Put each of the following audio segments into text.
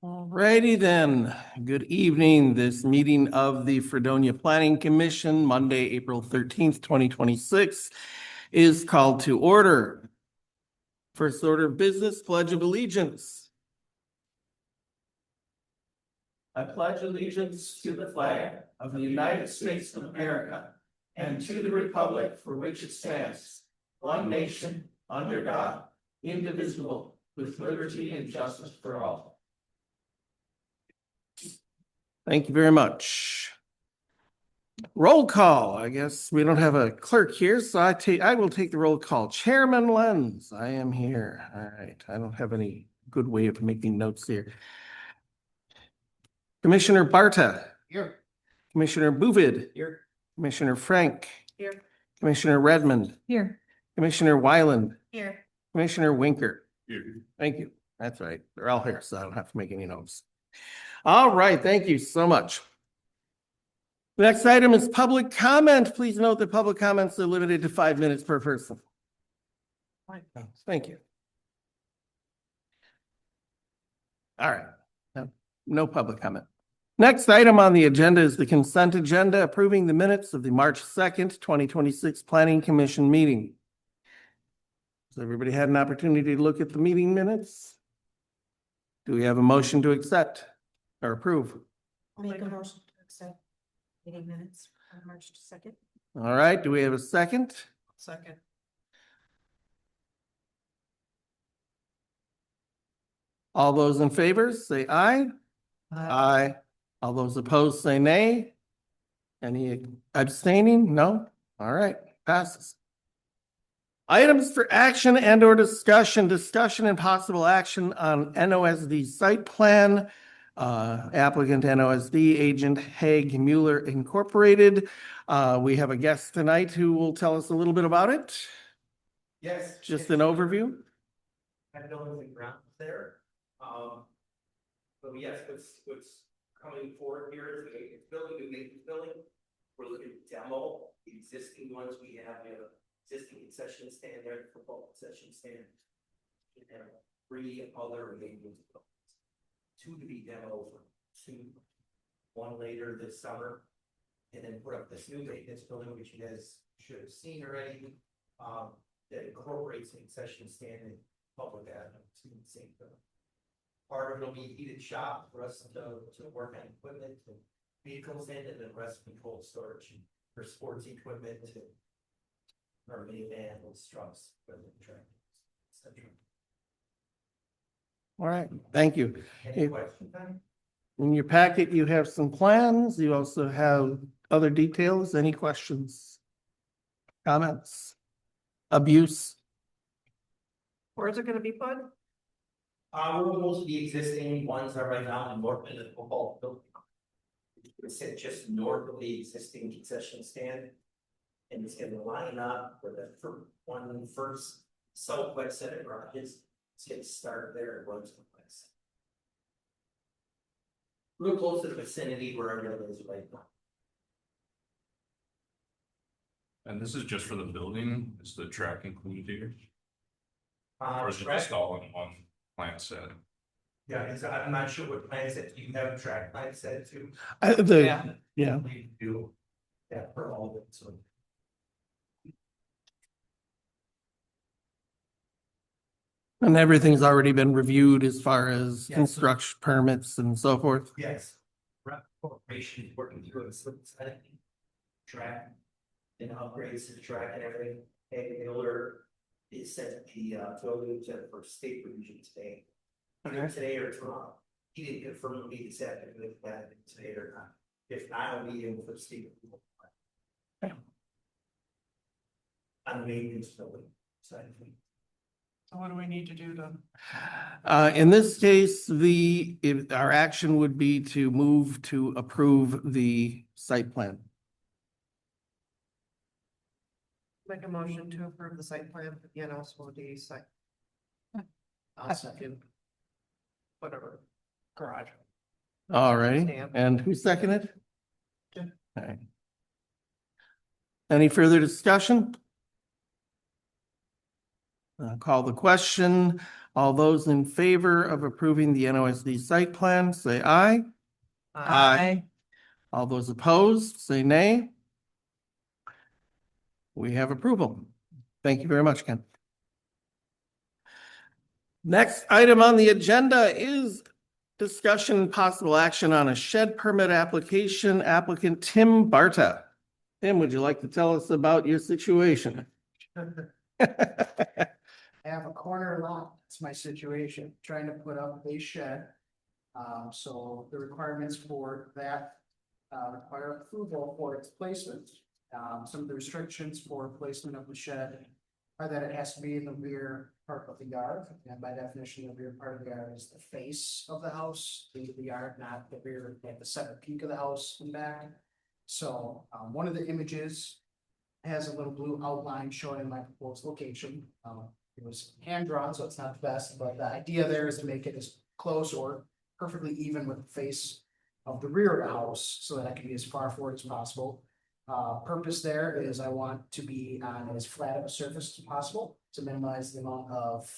Alrighty then, good evening. This meeting of the Fredonia Planning Commission, Monday, April 13th, 2026, is called to order. First order of business, Pledge of Allegiance. I pledge allegiance to the flag of the United States of America and to the republic for which it stands, one nation, under God, indivisible, with liberty and justice for all. Thank you very much. Roll call. I guess we don't have a clerk here, so I will take the roll call. Chairman Lenz, I am here. All right. I don't have any good way of making notes here. Commissioner Barta. Here. Commissioner Buvid. Here. Commissioner Frank. Here. Commissioner Redmond. Here. Commissioner Weiland. Here. Commissioner Winker. Here. Thank you. That's right. They're all here, so I don't have to make any notes. All right. Thank you so much. The next item is public comment. Please note that public comments are limited to 5 minutes per person. Thank you. All right. No public comment. Next item on the agenda is the consent agenda approving the minutes of the March 2nd, 2026 Planning Commission meeting. Has everybody had an opportunity to look at the meeting minutes? Do we have a motion to accept or approve? I'll make a motion to accept meeting minutes on March 2nd. All right. Do we have a second? Second. All those in favor say aye. Aye. All those opposed say nay. Any abstaining? No? All right, passes. Items for action and or discussion and possible action on NOSD site plan. Applicant NOSD, Agent Haig Mueller Incorporated. We have a guest tonight who will tell us a little bit about it. Yes. Just an overview. I don't know the ground there. But yes, what's coming forward here is a building, new maintenance building. We're looking to demo the existing ones we have. We have an existing concession stand there, the football concession stand. And 3 other maintenance buildings. 2 to be demoed, 1 later this summer. And then put up this new maintenance building, which you guys should have seen already. That incorporates the concession stand and public admin to the same building. Part of it will be heated shop for us to work on equipment and vehicles in, and then rest controlled storage for sports equipment and our minivan and trucks, etc. All right, thank you. Any questions? In your packet, you have some plans. You also have other details. Any questions? Comments? Abuse? Where's it gonna be put? Most of the existing ones are right now in north of the football building. It's just north of the existing concession stand. And it's gonna line up for the first southwest set of garages. It's gonna start there and runs to the west. Real close to the vicinity where everything is right now. And this is just for the building, is the track included here? Or is it Track- just all in one plan set? Yeah, I'm not sure what plan set you have track plan set to. Yeah. We do. Yeah, for all of it, so. And everything's already been reviewed as far as Yes. construction permits and so forth. Yes. Corporation working through a track. And upgrades to the track and everything. And Miller is set the building to for state revision today. Either today or tomorrow. He didn't confirm with me this afternoon if that today or not. If not, I'll be in for state. Okay. On the maintenance building side of things. So what do we need to do to? In this case, our action would be to move to approve the site plan. Make a motion to approve the site plan for the NOSD site. I'll second. Whatever. Garage. All right, Stamp. and who seconded? Jim. All right. Any further discussion? Call the question. All those in favor of approving the NOSD site plan, say aye. Aye. All those opposed, say nay. We have approval. Thank you very much, Ken. Next item on the agenda is discussion and possible action on a shed permit application, applicant Tim Barta. Tim, would you like to tell us about your situation? I have a corner lot, that's my situation, trying to put up a shed. So the requirements for that, require approval for its placement. Some of the restrictions for placement of the shed are that it has to be in the rear part of the yard, and by definition, the rear part of the yard is the face of the house, the yard, not the rear, like the center peak of the house and back. So, one of the images has a little blue outline showing my proposed location. It was hand drawn, so it's not the best, but the idea there is to make it as close or perfectly even with the face of the rear of the house, so that I can be as far forward as possible. Purpose there is I want to be on as flat of a surface as possible to minimize the amount of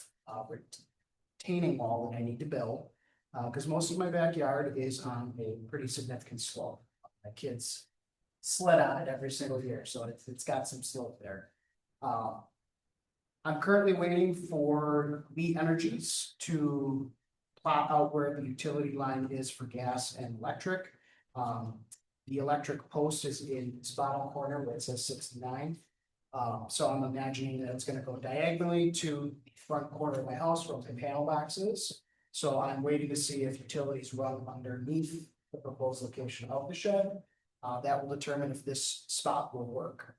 retaining wall that I need to build. Because most of my backyard is on a pretty significant slope. My kids sled on it every single year, so it's got some slope there. I'm currently waiting for We Energies to plot out where the utility line is for gas and electric. The electric post is in its bottom corner where it says 69. So I'm imagining that it's gonna go diagonally to the front corner of my house where my panel box is. So I'm waiting to see if utilities run underneath the proposed location of the shed. That will determine if this spot will work.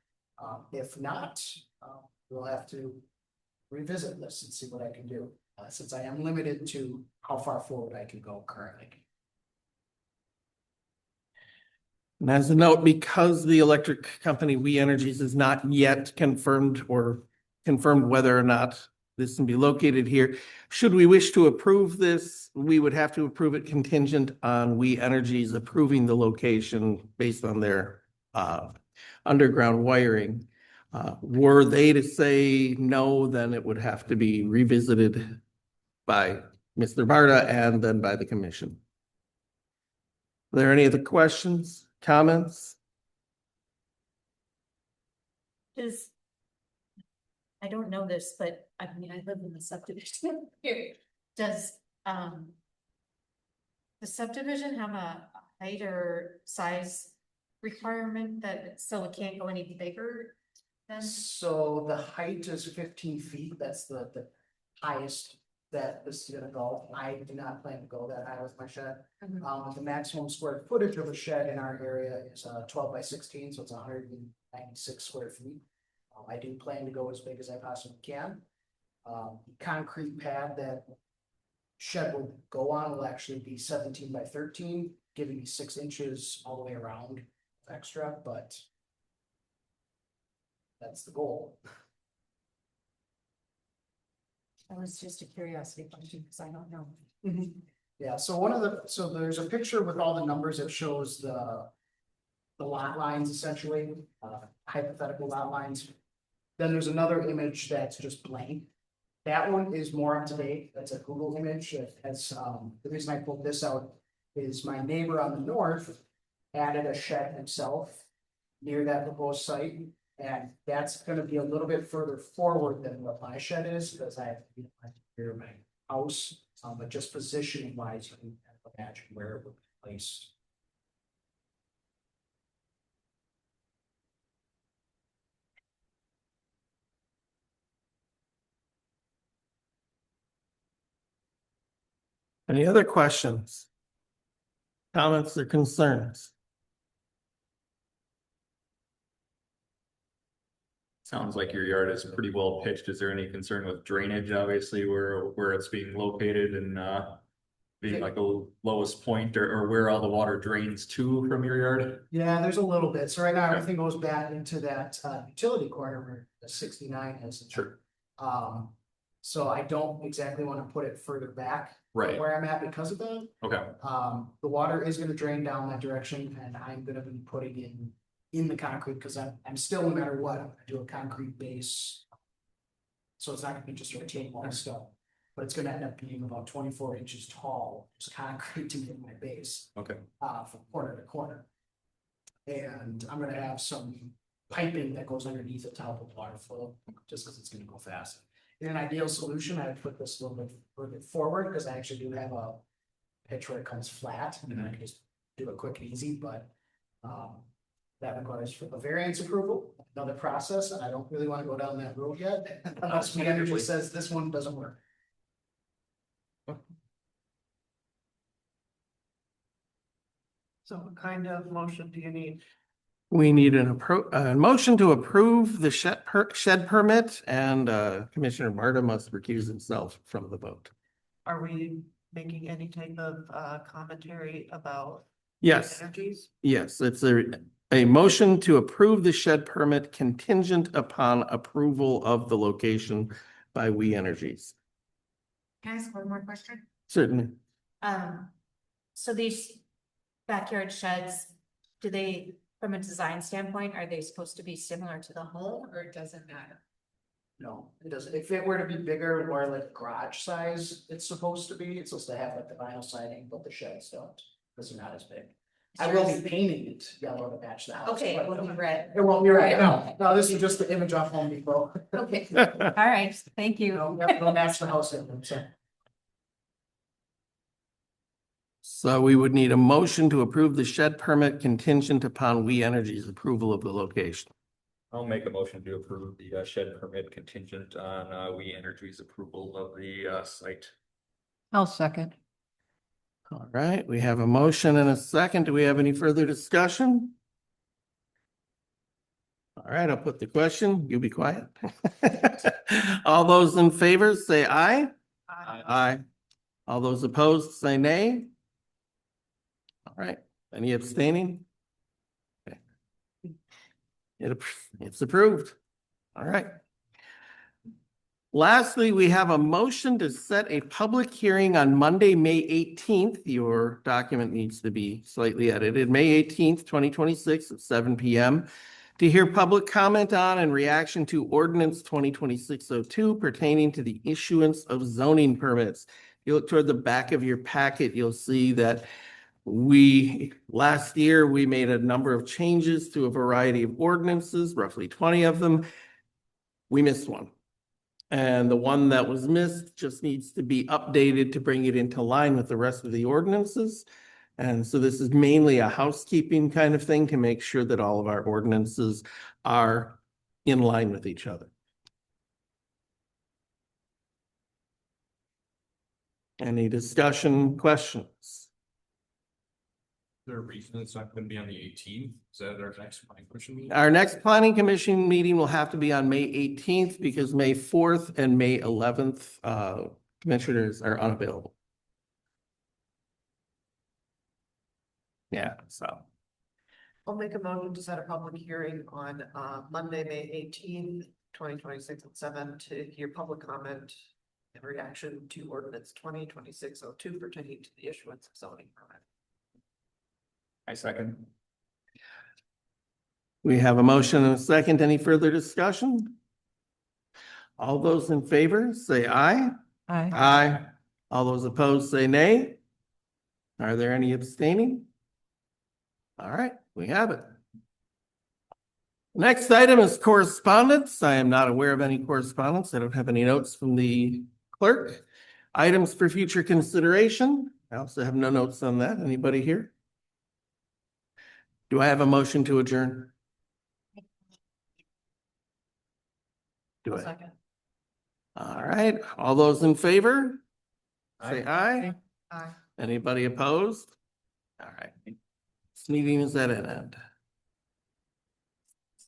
If not, we'll have to revisit this and see what I can do, since I am limited to how far forward I can go currently. And as a note, because the electric company We Energies is not yet confirmed whether or not this can be located here, should we wish to approve this, we would have to approve it contingent on We Energies approving the location based on their underground wiring. Were they to say no, then it would have to be revisited by Mr. Barta and then by the commission. Are there any other questions? Comments? I don't know this, but I mean, I live in the subdivision here. Does, the subdivision have a height or size requirement that, so it can't go any bigger than? So the height is 15 feet, that's the highest that this is gonna go. I do not plan to go that high with my shed. Mhm. The maximum square footage of a shed in our area is 12 by 16, so it's 196 square feet. I do plan to go as big as I possibly can. The concrete pad that shed will go on will actually be 17 by 13, giving me 6 inches all the way around extra, but that's the goal. That was just a curiosity question, because I don't know. Yeah, so there's a picture with all the numbers that shows the lot lines essentially, hypothetical lot lines. Then there's another image that's just blank. That one is more up to date. That's a Google image that has, the reason I pulled this out is my neighbor on the north added a shed himself near that proposed site. And that's gonna be a little bit further forward than what my shed is, because I have to be near my house. But just positioning wise, you can imagine where it would be placed. Any other questions? Comments or concerns? Sounds like your yard is pretty well pitched. Is there any concern with drainage, obviously, where it's being located and being like a lowest point or where all the water drains to from your yard? Yeah, there's a little bit. So right now, everything goes back into that utility corner where the 69 is. Sure. So I don't exactly want to put it further back. Right. Where I'm at because of that. Okay, The water is gonna drain down that direction and I'm gonna be putting in the concrete, because I'm still, no matter what, I'm gonna do a concrete base. So it's not gonna be just a retaining wall stuff. but it's gonna end up being about 24 inches tall, just concrete to get my base, Okay. from corner to corner. And I'm gonna have some piping that goes underneath it to help with water flow, just because it's gonna go fast. In an ideal solution, I'd put this a little bit forward, because I actually do have a pitch where it comes flat, and I can just do it quick and easy, but that requires a variance approval, another process, and I don't really want to go down that road yet, unless we energy says this one doesn't work. So what kind of motion do you need? We need a motion to approve the shed permit, and Commissioner Marta must recuse himself from the vote. Are we making any type of commentary about Yes, energies? yes, it's a motion to approve the shed permit contingent upon approval of the location by We Energies. Can I ask one more question? Certainly. So these backyard sheds, do they, from a design standpoint, are they supposed to be similar to the home or it doesn't matter? No, it doesn't. If it were to be bigger, more like garage size, it's supposed to be. It's supposed to have like the vinyl siding, but the sheds don't, because they're not as big. I will be painting it yellow to match the house. Okay, it but will be red. It won't be right. No, this is just the image off Home Depot. Okay, all right, thank you. It'll match the house in them, so. So we would need a motion to approve the shed permit contingent upon We Energies approval of the location. I'll make a motion to approve the shed permit contingent on We Energy's approval of the site. I'll second. All right, we have a motion and a second. Do we have any further discussion? All right, I'll put the question. You be quiet. All those in favor, say aye. Aye. All those opposed, say nay. All right, any abstaining? Okay. It's approved. All right. Lastly, we have a motion to set a public hearing on Monday, May 18th. Your document needs to be slightly edited. May 18th, 2026 at 7 p.m. to hear public comment on and reaction to ordinance 2026-02 pertaining to the issuance of zoning permits. If you look toward the back of your packet, you'll see that last year, we made a number of changes to a variety of ordinances, roughly 20 of them. We missed one. And the one that was missed just needs to be updated to bring it into line with the rest of the ordinances. And so this is mainly a housekeeping kind of thing to make sure that all of our ordinances are in line with each other. Any discussion, questions? Is there a reason it's not gonna be on the 18th? Is that our next planning commission meeting? Our next planning commission meeting will have to be on May 18th because May 4th and May 11th, commissioners are unavailable. Yeah, so. I'll make a motion to set a public hearing on Monday, May 18th, 2026 at 7 to hear public comment in reaction to ordinance 2026-02 pertaining to the issuance of zoning permit. I second. We have a motion and a second. Any further discussion? All those in favor, say aye. Aye. Aye. All those opposed, say nay. Are there any abstaining? All right, we have it. Next item is correspondence. I am not aware of any correspondence. I don't have any notes from the clerk. Items for future consideration. I also have no notes on that. Anybody here? Do I have a motion to adjourn? Do I? Second. All right, all those in favor? Say aye. Aye. Anybody opposed? All right. This meeting is at an end.